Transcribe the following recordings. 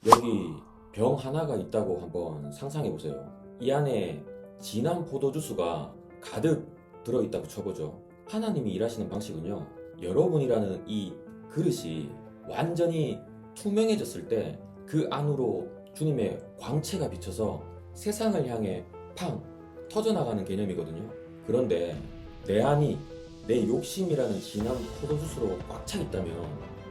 여기 병 하나가 있다고 한번 상상해 보세요. 이 안에 진한 포도주스가 가득 들어있다고 쳐보죠. 하나님이 일하시는 방식은요, 여러분이라는 이 그릇이 완전히 투명해졌을 때 그 안으로 주님의 광채가 비쳐서 세상을 향해 팡 터져나가는 개념이거든요. 그런데 내 안이 내 욕심이라는 진한 포도주스로 꽉 차 있다면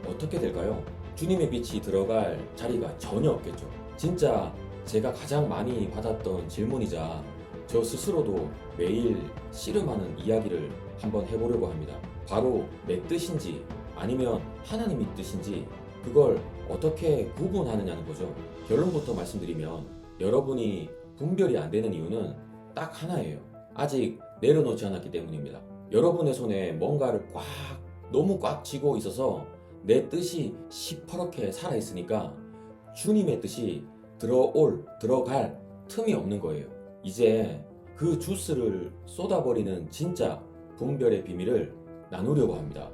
어떻게 될까요? 주님의 빛이 들어갈 자리가 전혀 없겠죠. 진짜 제가 가장 많이 받았던 질문이자 저 스스로도 매일 씨름하는 이야기를 한번 해보려고 합니다. 바로 내 뜻인지 아니면 하나님의 뜻인지 그걸 어떻게 구분하느냐는 거죠. 결론부터 말씀드리면 여러분이 분별이 안 되는 이유는 딱 하나예요. 아직 내려놓지 않았기 때문입니다. 여러분의 손에 뭔가를 너무 꽉 쥐고 있어서 내 뜻이 시퍼렇게 살아있으니까 주님의 뜻이 들어갈 틈이 없는 거예요. 이제 그 주스를 쏟아버리는 진짜 분별의 비밀을 나누려고 합니다.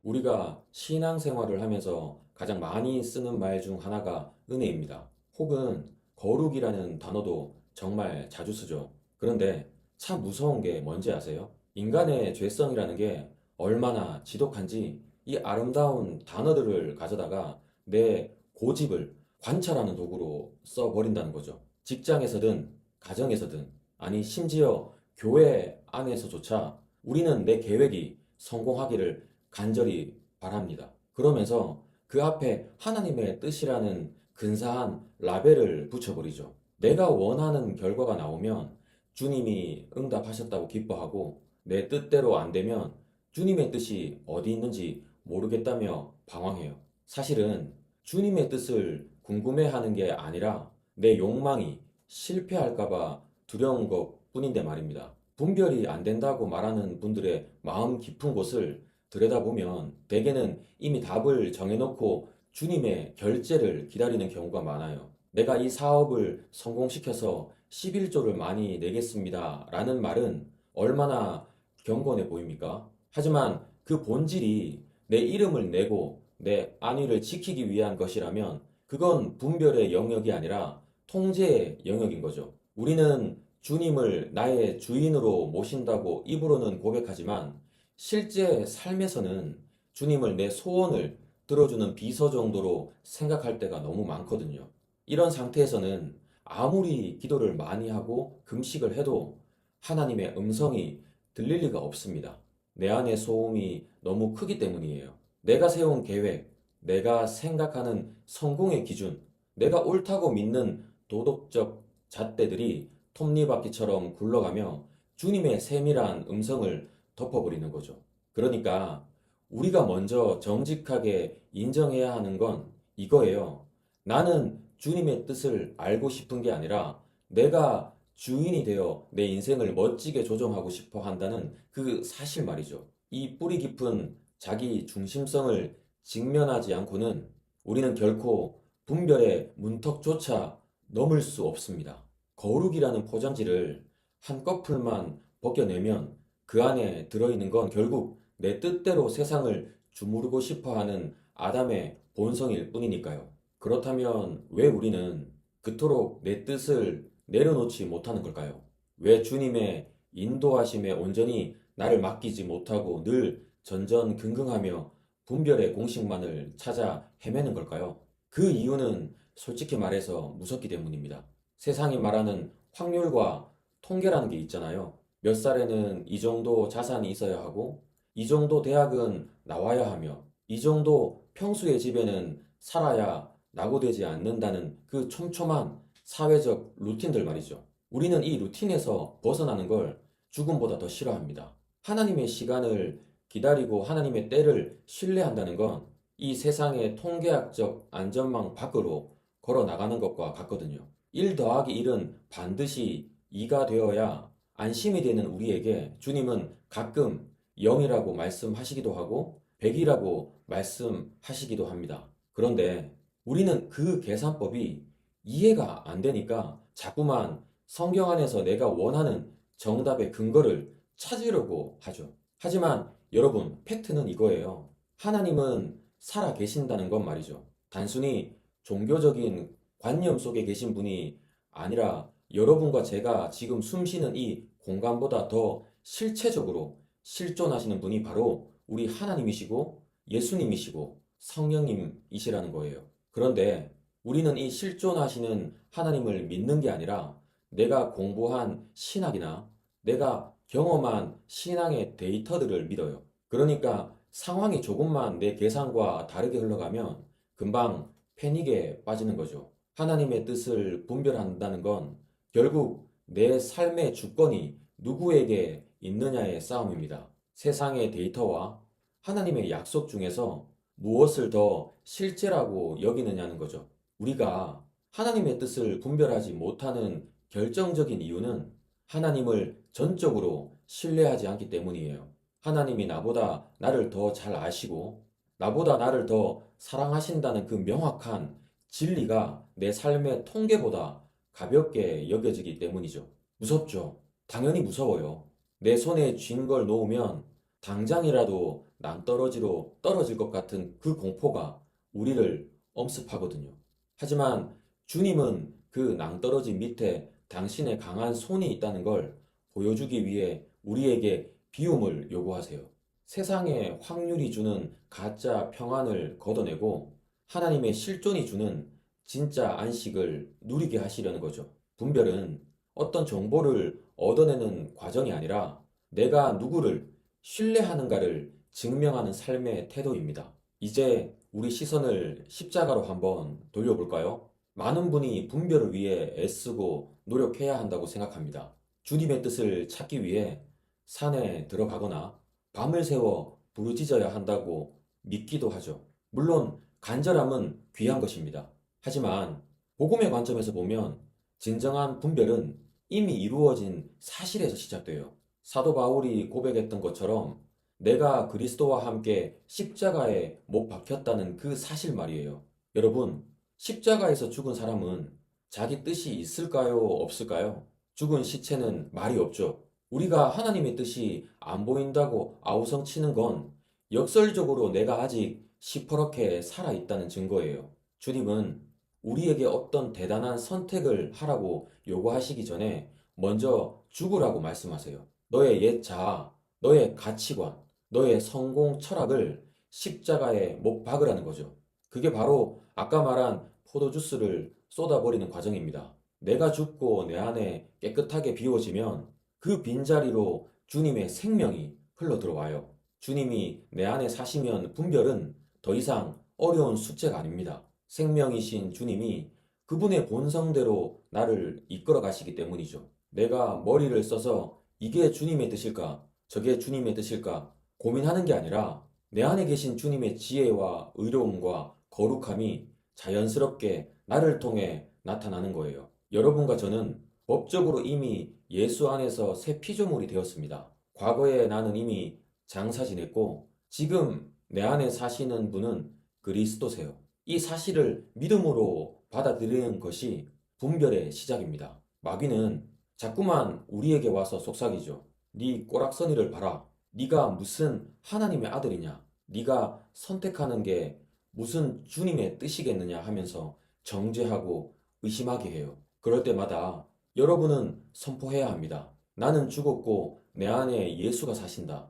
우리가 신앙생활을 하면서 가장 많이 쓰는 말 중 하나가 은혜입니다. 혹은 거룩이라는 단어도 정말 자주 쓰죠. 그런데 참 무서운 게 뭔지 아세요? 인간의 죄성이라는 게 얼마나 지독한지 이 아름다운 단어들을 가져다가 내 고집을 관찰하는 도구로 써버린다는 거죠. 직장에서든 가정에서든 아니 심지어 교회 안에서조차 우리는 내 계획이 성공하기를 간절히 바랍니다. 그러면서 그 앞에 하나님의 뜻이라는 근사한 라벨을 붙여버리죠. 내가 원하는 결과가 나오면 주님이 응답하셨다고 기뻐하고 내 뜻대로 안 되면 주님의 뜻이 어디 있는지 모르겠다며 방황해요. 사실은 주님의 뜻을 궁금해하는 게 아니라 내 욕망이 실패할까봐 두려운 것 뿐인데 말입니다. 분별이 안 된다고 말하는 분들의 마음 깊은 곳을 들여다보면 대개는 이미 답을 정해놓고 주님의 결재를 기다리는 경우가 많아요. 내가 이 사업을 성공시켜서 11조를 많이 내겠습니다. 라는 말은 얼마나 경건해 보입니까? 하지만 그 본질이 내 이름을 내고 내 안위를 지키기 위한 것이라면 그건 분별의 영역이 아니라 통제의 영역인 거죠. 우리는 주님을 나의 주인으로 모신다고 입으로는 고백하지만 실제 삶에서는 주님을 내 소원을 들어주는 비서 정도로 생각할 때가 너무 많거든요. 이런 상태에서는 아무리 기도를 많이 하고 금식을 해도 하나님의 음성이 들릴 리가 없습니다. 내 안의 소음이 너무 크기 때문이에요. 내가 세운 계획, 내가 생각하는 성공의 기준, 내가 옳다고 믿는 도덕적 잣대들이 톱니바퀴처럼 굴러가며 주님의 세밀한 음성을 덮어버리는 거죠. 그러니까 우리가 먼저 정직하게 인정해야 하는 건 이거예요. 나는 주님의 뜻을 알고 싶은 게 아니라 내가 주인이 되어 내 인생을 멋지게 조종하고 싶어 한다는 그 사실 말이죠. 이 뿌리 깊은 자기 중심성을 직면하지 않고는 우리는 결코 분별의 문턱조차 넘을 수 없습니다. 거룩이라는 포장지를 한꺼풀만 벗겨내면 그 안에 들어있는 건 결국 내 뜻대로 세상을 주무르고 싶어 하는 아담의 본성일 뿐이니까요. 그렇다면 왜 우리는 그토록 내 뜻을 내려놓지 못하는 걸까요? 왜 주님의 인도하심에 온전히 나를 맡기지 못하고 늘 전전긍긍하며 분별의 공식만을 찾아 헤매는 걸까요? 그 이유는 솔직히 말해서 무섭기 때문입니다. 세상이 말하는 확률과 통계라는 게 있잖아요. 몇 살에는 이 정도 자산이 있어야 하고, 이 정도 대학은 나와야 하며, 이 정도 평수의 집에는 살아야 낙오되지 않는다는 그 촘촘한 사회적 루틴들 말이죠. 우리는 이 루틴에서 벗어나는 걸 죽음보다 더 싫어합니다. 하나님의 시간을 기다리고 하나님의 때를 신뢰한다는 건 이 세상의 통계학적 안전망 밖으로 걸어 나가는 것과 같거든요. 1 더하기 1은 반드시 2가 되어야 안심이 되는 우리에게 주님은 가끔 0이라고 말씀하시기도 하고 100이라고 말씀하시기도 합니다. 그런데 우리는 그 계산법이 이해가 안 되니까 자꾸만 성경 안에서 내가 원하는 정답의 근거를 찾으려고 하죠. 하지만 여러분, 팩트는 이거예요. 하나님은 살아 계신다는 건 말이죠. 단순히 종교적인 관념 속에 계신 분이 아니라 여러분과 제가 지금 숨 쉬는 이 공간보다 더 실체적으로 실존하시는 분이 바로 우리 하나님이시고 예수님이시고 성령님이시라는 거예요. 그런데 우리는 이 실존하시는 하나님을 믿는 게 아니라 내가 공부한 신학이나 내가 경험한 신앙의 데이터들을 믿어요. 그러니까 상황이 조금만 내 계산과 다르게 흘러가면 금방 패닉에 빠지는 거죠. 하나님의 뜻을 분별한다는 건 결국 내 삶의 주권이 누구에게 있느냐의 싸움입니다. 세상의 데이터와 하나님의 약속 중에서 무엇을 더 실제라고 여기느냐는 거죠. 우리가 하나님의 뜻을 분별하지 못하는 결정적인 이유는 하나님을 전적으로 신뢰하지 않기 때문이에요. 하나님이 나보다 나를 더 잘 아시고 나보다 나를 더 사랑하신다는 그 명확한 진리가 내 삶의 통계보다 가볍게 여겨지기 때문이죠. 무섭죠? 당연히 무서워요. 내 손에 쥔 걸 놓으면 당장이라도 낭떠러지로 떨어질 것 같은 그 공포가 우리를 엄습하거든요. 하지만 주님은 그 낭떠러지 밑에 당신의 강한 손이 있다는 걸 보여주기 위해 우리에게 비움을 요구하세요. 세상의 확률이 주는 가짜 평안을 걷어내고 하나님의 실존이 주는 진짜 안식을 누리게 하시려는 거죠. 분별은 어떤 정보를 얻어내는 과정이 아니라 내가 누구를 신뢰하는가를 증명하는 삶의 태도입니다. 이제 우리 시선을 십자가로 한번 돌려볼까요? 많은 분이 분별을 위해 애쓰고 노력해야 한다고 생각합니다. 주님의 뜻을 찾기 위해 산에 들어가거나 밤을 새워 부르짖어야 한다고 믿기도 하죠. 물론 간절함은 귀한 것입니다. 하지만 복음의 관점에서 보면 진정한 분별은 이미 이루어진 사실에서 시작돼요. 사도 바울이 고백했던 것처럼 내가 그리스도와 함께 십자가에 못 박혔다는 그 사실 말이에요. 여러분, 십자가에서 죽은 사람은 자기 뜻이 있을까요? 없을까요? 죽은 시체는 말이 없죠. 우리가 하나님의 뜻이 안 보인다고 아우성치는 건 역설적으로 내가 아직 시퍼렇게 살아있다는 증거예요. 주님은 우리에게 어떤 대단한 선택을 하라고 요구하시기 전에 먼저 죽으라고 말씀하세요. 너의 옛 자아, 너의 가치관, 너의 성공 철학을 십자가에 못 박으라는 거죠. 그게 바로 아까 말한 포도주스를 쏟아버리는 과정입니다. 내가 죽고 내 안에 깨끗하게 비워지면 그 빈자리로 주님의 생명이 흘러 들어와요. 주님이 내 안에 사시면 분별은 더 이상 어려운 숙제가 아닙니다. 생명이신 주님이 그분의 본성대로 나를 이끌어 가시기 때문이죠. 내가 머리를 써서 이게 주님의 뜻일까, 저게 주님의 뜻일까 고민하는 게 아니라 내 안에 계신 주님의 지혜와 의로움과 거룩함이 자연스럽게 나를 통해 나타나는 거예요. 여러분과 저는 법적으로 이미 예수 안에서 새 피조물이 되었습니다. 과거에 나는 이미 장사 지냈고 지금 내 안에 사시는 분은 그리스도세요. 이 사실을 믿음으로 받아들이는 것이 분별의 시작입니다. 마귀는 자꾸만 우리에게 와서 속삭이죠. 네 꼬락서니를 봐라. 네가 무슨 하나님의 아들이냐? 네가 선택하는 게 무슨 주님의 뜻이겠느냐 하면서 정죄하고 의심하게 해요. 그럴 때마다 여러분은 선포해야 합니다. 나는 죽었고 내 안에 예수가 사신다.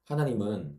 하나님은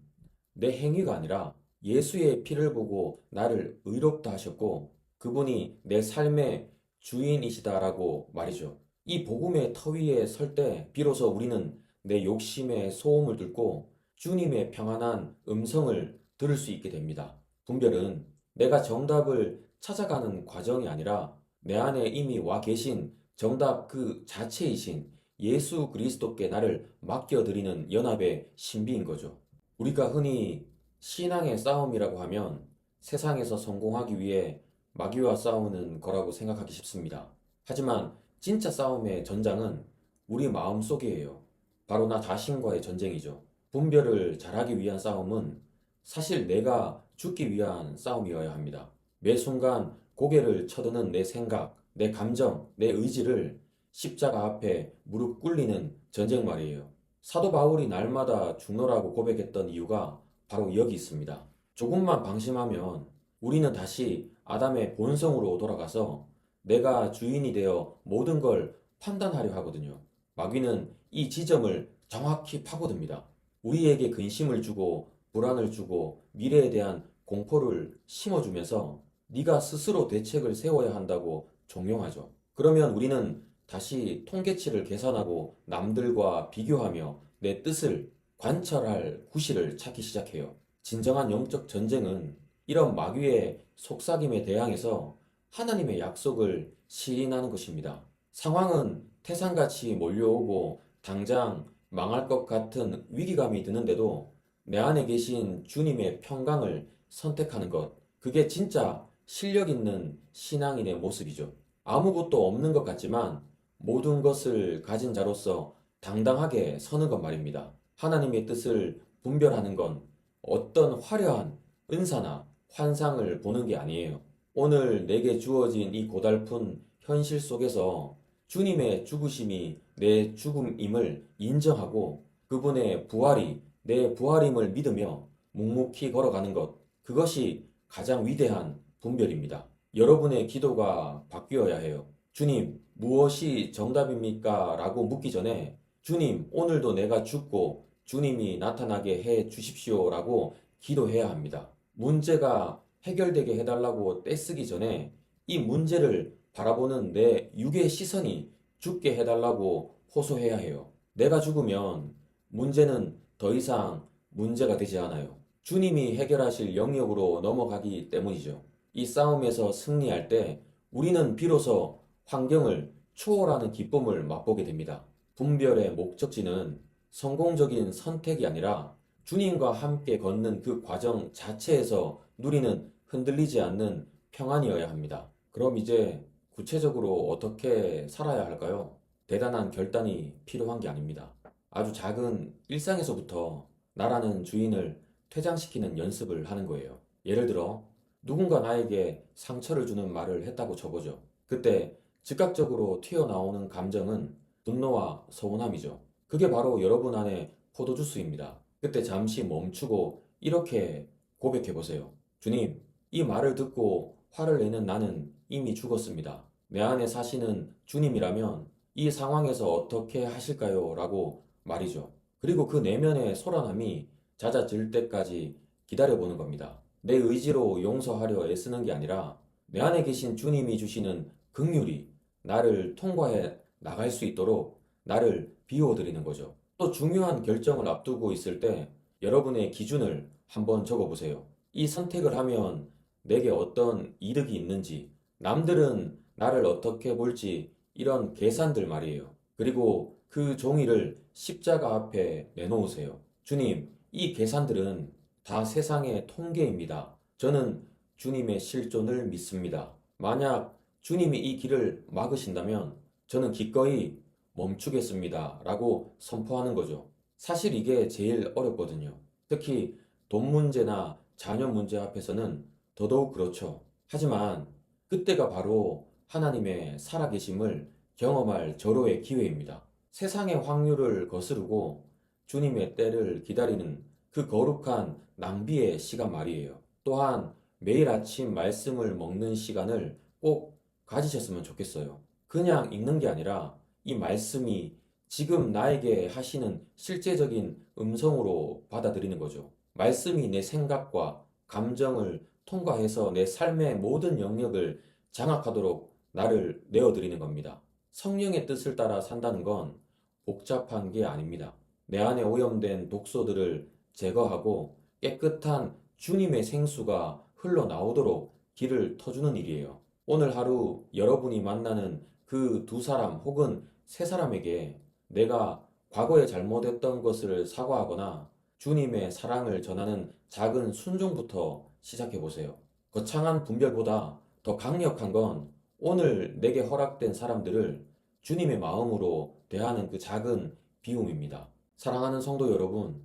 내 행위가 아니라 예수의 피를 보고 나를 의롭다 하셨고 그분이 내 삶의 주인이시다라고 말이죠. 이 복음의 터 위에 설 때 비로소 우리는 내 욕심의 소음을 듣고 주님의 평안한 음성을 들을 수 있게 됩니다. 분별은 내가 정답을 찾아가는 과정이 아니라 내 안에 이미 와 계신 정답 그 자체이신 예수 그리스도께 나를 맡겨드리는 연합의 신비인 거죠. 우리가 흔히 신앙의 싸움이라고 하면 세상에서 성공하기 위해 마귀와 싸우는 거라고 생각하기 쉽습니다. 하지만 진짜 싸움의 전장은 우리 마음 속이에요. 바로 나 자신과의 전쟁이죠. 분별을 잘하기 위한 싸움은 사실 내가 죽기 위한 싸움이어야 합니다. 매 순간 고개를 쳐드는 내 생각, 내 감정, 내 의지를 십자가 앞에 무릎 꿇리는 전쟁 말이에요. 사도 바울이 날마다 죽노라고 고백했던 이유가 바로 여기 있습니다. 조금만 방심하면 우리는 다시 아담의 본성으로 돌아가서 내가 주인이 되어 모든 걸 판단하려 하거든요. 마귀는 이 지점을 정확히 파고듭니다. 우리에게 근심을 주고 불안을 주고 미래에 대한 공포를 심어주면서 네가 스스로 대책을 세워야 한다고 종용하죠. 그러면 우리는 다시 통계치를 계산하고 남들과 비교하며 내 뜻을 관철할 구실을 찾기 시작해요. 진정한 영적 전쟁은 이런 마귀의 속삭임에 대항해서 하나님의 약속을 시인하는 것입니다. 상황은 태산같이 몰려오고 당장 망할 것 같은 위기감이 드는데도 내 안에 계신 주님의 평강을 선택하는 것, 그게 진짜 실력 있는 신앙인의 모습이죠. 아무것도 없는 것 같지만 모든 것을 가진 자로서 당당하게 서는 것 말입니다. 하나님의 뜻을 분별하는 건 어떤 화려한 은사나 환상을 보는 게 아니에요. 오늘 내게 주어진 이 고달픈 현실 속에서 주님의 죽으심이 내 죽음임을 인정하고 그분의 부활이 내 부활임을 믿으며 묵묵히 걸어가는 것, 그것이 가장 위대한 분별입니다. 여러분의 기도가 바뀌어야 해요. 주님, 무엇이 정답입니까? 라고 묻기 전에 주님, 오늘도 내가 죽고 주님이 나타나게 해 주십시오. 라고 기도해야 합니다. 문제가 해결되게 해달라고 떼쓰기 전에 이 문제를 바라보는 내 육의 시선이 죽게 해달라고 호소해야 해요. 내가 죽으면 문제는 더 이상 문제가 되지 않아요. 주님이 해결하실 영역으로 넘어가기 때문이죠. 이 싸움에서 승리할 때 우리는 비로소 환경을 초월하는 기쁨을 맛보게 됩니다. 분별의 목적지는 성공적인 선택이 아니라 주님과 함께 걷는 그 과정 자체에서 누리는 흔들리지 않는 평안이어야 합니다. 그럼 이제 구체적으로 어떻게 살아야 할까요? 대단한 결단이 필요한 게 아닙니다. 아주 작은 일상에서부터 나라는 주인을 퇴장시키는 연습을 하는 거예요. 예를 들어, 누군가 나에게 상처를 주는 말을 했다고 쳐보죠. 그때 즉각적으로 튀어나오는 감정은 분노와 서운함이죠. 그게 바로 여러분 안에 포도주스입니다. 그때 잠시 멈추고 이렇게 고백해 보세요. 주님, 이 말을 듣고 화를 내는 나는 이미 죽었습니다. 내 안에 사시는 주님이라면 이 상황에서 어떻게 하실까요? 라고 말이죠. 그리고 그 내면의 소란함이 잦아질 때까지 기다려보는 겁니다. 내 의지로 용서하려 애쓰는 게 아니라 내 안에 계신 주님이 주시는 긍휼이 나를 통과해 나갈 수 있도록 나를 비워드리는 거죠. 또 중요한 결정을 앞두고 있을 때 여러분의 기준을 한번 적어보세요. 이 선택을 하면 내게 어떤 이득이 있는지, 남들은 나를 어떻게 볼지 이런 계산들 말이에요. 그리고 그 종이를 십자가 앞에 내놓으세요. 주님, 이 계산들은 다 세상의 통계입니다. 저는 주님의 실존을 믿습니다. 만약 주님이 이 길을 막으신다면 저는 기꺼이 멈추겠습니다. 라고 선포하는 거죠. 사실 이게 제일 어렵거든요. 특히 돈 문제나 자녀 문제 앞에서는 더더욱 그렇죠. 하지만 그때가 바로 하나님의 살아계심을 경험할 절호의 기회입니다. 세상의 확률을 거스르고 주님의 때를 기다리는 그 거룩한 낭비의 시간 말이에요. 또한 매일 아침 말씀을 먹는 시간을 꼭 가지셨으면 좋겠어요. 그냥 읽는 게 아니라 이 말씀이 지금 나에게 하시는 실제적인 음성으로 받아들이는 거죠. 말씀이 내 생각과 감정을 통과해서 내 삶의 모든 영역을 장악하도록 나를 내어드리는 겁니다. 성령의 뜻을 따라 산다는 건 복잡한 게 아닙니다. 내 안에 오염된 독소들을 제거하고 깨끗한 주님의 생수가 흘러나오도록 길을 터주는 일이에요. 오늘 하루 여러분이 만나는 그 두 사람 혹은 세 사람에게 내가 과거에 잘못했던 것을 사과하거나 주님의 사랑을 전하는 작은 순종부터 시작해 보세요. 거창한 분별보다 더 강력한 건 오늘 내게 허락된 사람들을 주님의 마음으로 대하는 그 작은 비움입니다. 사랑하는 성도 여러분,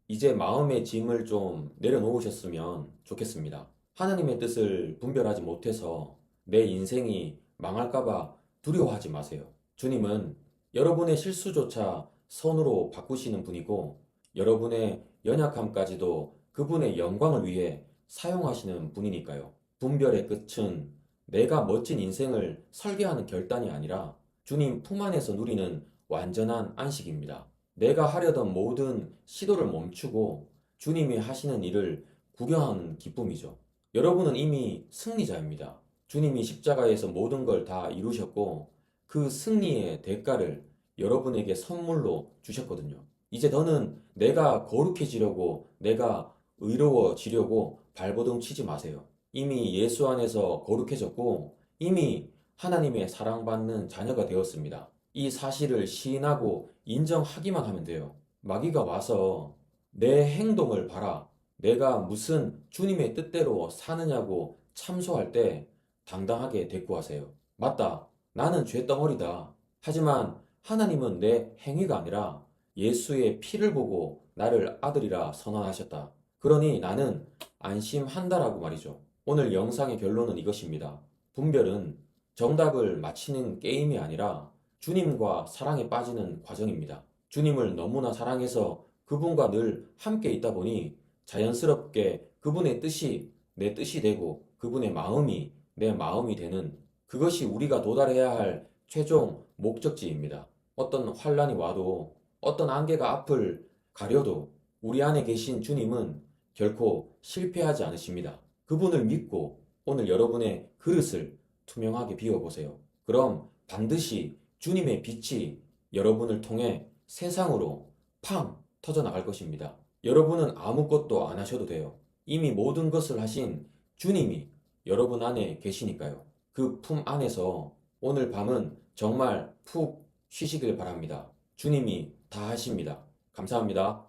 이제 마음의 짐을 좀 내려놓으셨으면 좋겠습니다. 하나님의 뜻을 분별하지 못해서 내 인생이 망할까봐 두려워하지 마세요. 주님은 여러분의 실수조차 선으로 바꾸시는 분이고 여러분의 연약함까지도 그분의 영광을 위해 사용하시는 분이니까요. 분별의 끝은 내가 멋진 인생을 설계하는 결단이 아니라 주님 품 안에서 누리는 완전한 안식입니다. 내가 하려던 모든 시도를 멈추고 주님이 하시는 일을 구경하는 기쁨이죠. 여러분은 이미 승리자입니다. 주님이 십자가에서 모든 걸 다 이루셨고 그 승리의 대가를 여러분에게 선물로 주셨거든요. 이제 더는 내가 거룩해지려고 내가 의로워지려고 발버둥 치지 마세요. 이미 예수 안에서 거룩해졌고 이미 하나님의 사랑받는 자녀가 되었습니다. 이 사실을 시인하고 인정하기만 하면 돼요. 마귀가 와서 내 행동을 봐라. 내가 무슨 주님의 뜻대로 사느냐고 참소할 때 당당하게 대꾸하세요. 맞다. 나는 죄덩어리다. 하지만 하나님은 내 행위가 아니라 예수의 피를 보고 나를 아들이라 선언하셨다. 그러니 나는 안심한다라고 말이죠. 오늘 영상의 결론은 이것입니다. 분별은 정답을 맞히는 게임이 아니라 주님과 사랑에 빠지는 과정입니다. 주님을 너무나 사랑해서 그분과 늘 함께 있다 보니 자연스럽게 그분의 뜻이 내 뜻이 되고 그분의 마음이 내 마음이 되는 그것이 우리가 도달해야 할 최종 목적지입니다. 어떤 환란이 와도 어떤 안개가 앞을 가려도 우리 안에 계신 주님은 결코 실패하지 않으십니다. 그분을 믿고 오늘 여러분의 그릇을 투명하게 비워보세요. 그럼 반드시 주님의 빛이 여러분을 통해 세상으로 팡 터져나갈 것입니다. 여러분은 아무것도 안 하셔도 돼요. 이미 모든 것을 하신 주님이 여러분 안에 계시니까요. 그 품 안에서 오늘 밤은 정말 푹 쉬시길 바랍니다. 주님이 다 하십니다. 감사합니다.